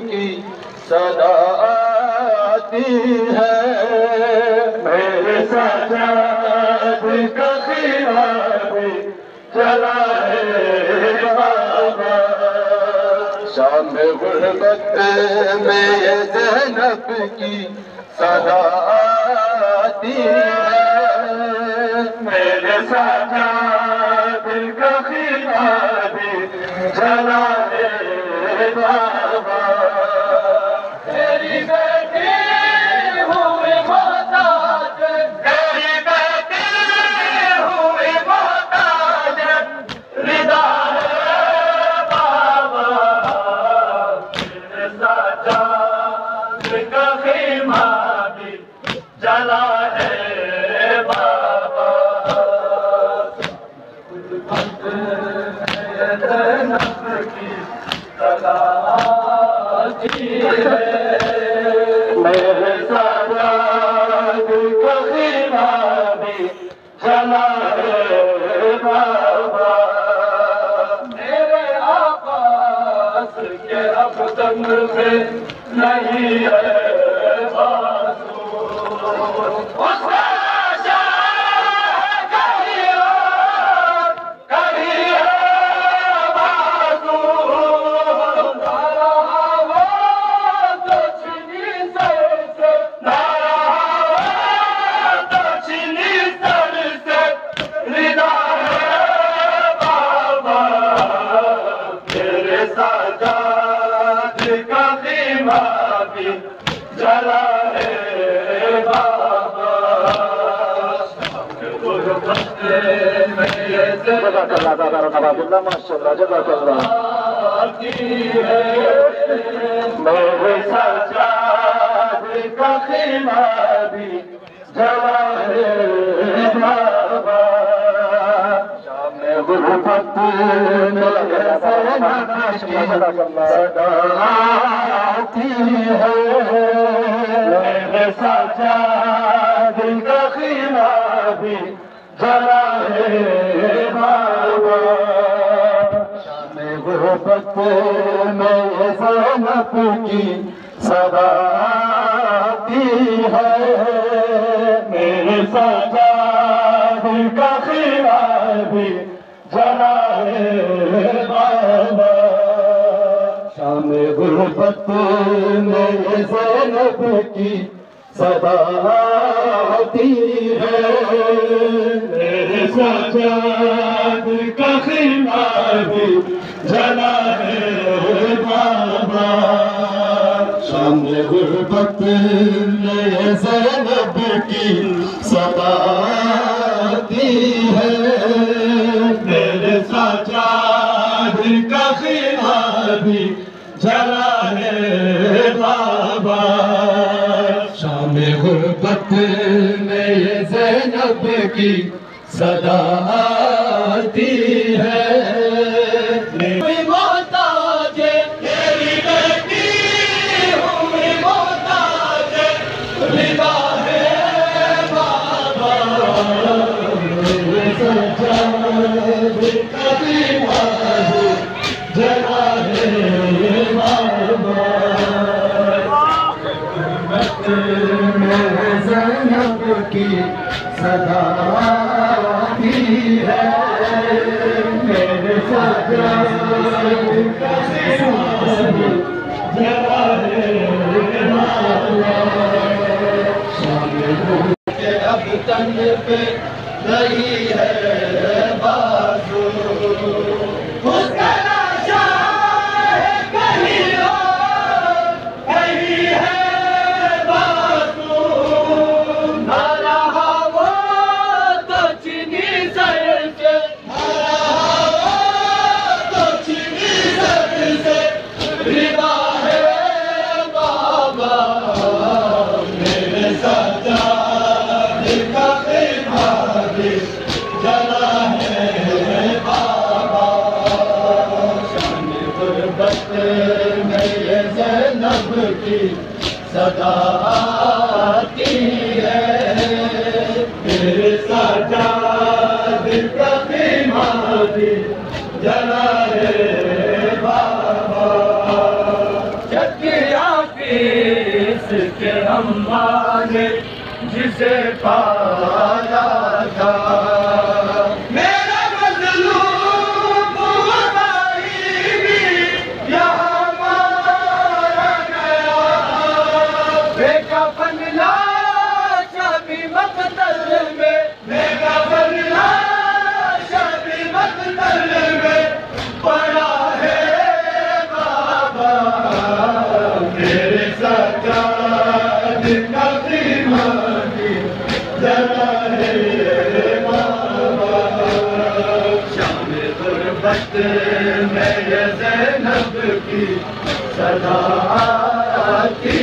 की सदा आती है मेरे सजाद का ख़िलाफ़ चला है बाबा। शाम गुरबत में ये ज़ैनब की सदा आती है मेरे सजाद का ख़िलाफ़ चला है बाबा। तेरी बेटी हुई मोहताज, तेरी बेटी हुई मोहताज, रिदा है बाबा। तेरे सजाद का ख़ीमा भी जला है बाबा। मेरे सजाद का ख़ीमा भी जला है बाबा। मेरे आवाज़ के अबदन में नहीं है बासु। जला है बाबा। मेरे सजाद का ख़ीमा भी जला है बाबा। शाम गुरबत में सदा आती है मेरे सजाद का ख़ीमा भी जला है बाबा। शाम गुरबत में ज़ैनब की सदा आती है मेरे सजाद का ख़ीमा भी जला है बाबा। शाम गुरबत में ज़ैनब की सदा आती है मेरे सजाद का ख़ीमा भी जला है बाबा। शाम गुरबत में ज़ैनब की सदा आती है मेरे सजाद का ख़ीमा भी जला है बाबा। शाम गुरबत में ये ज़ैनब की सदा आती है मेरी मोहताज, तेरी बेटी हुई मोहताज, रिदा है बाबा। सजाद का ख़ीमा भी जला है बाबा। मेरे ज़ैनब की सदा आती है मेरे सजाद का ख़ीमा भी जला है बाबा। शाम के अब तन पे नहीं है बाजू, उसका लाशा है कहीं और, कहीं है बाजू। न रहा वो तो चीनी सर से, न रहा वो तो चीनी सर से, रिदा है बाबा मेरे सज्जाद का भी जला है बाबा। शान गुरबत में ये ज़ैनब की सदा आती है मेरे सज्जाद का भी जला है बाबा। चकिया पीस के अम्मा ने जिसे पाया था मेरा मज़लूम भाई भी यहाँ मारा गया। बेकफन लाशा भी मक़तल में, बेकफन लाशा भी मक़तल में पड़ा है बाबा मेरे सज्जाद का जला है बाबा। शान गुरबत में ये ज़ैनब की सदा आती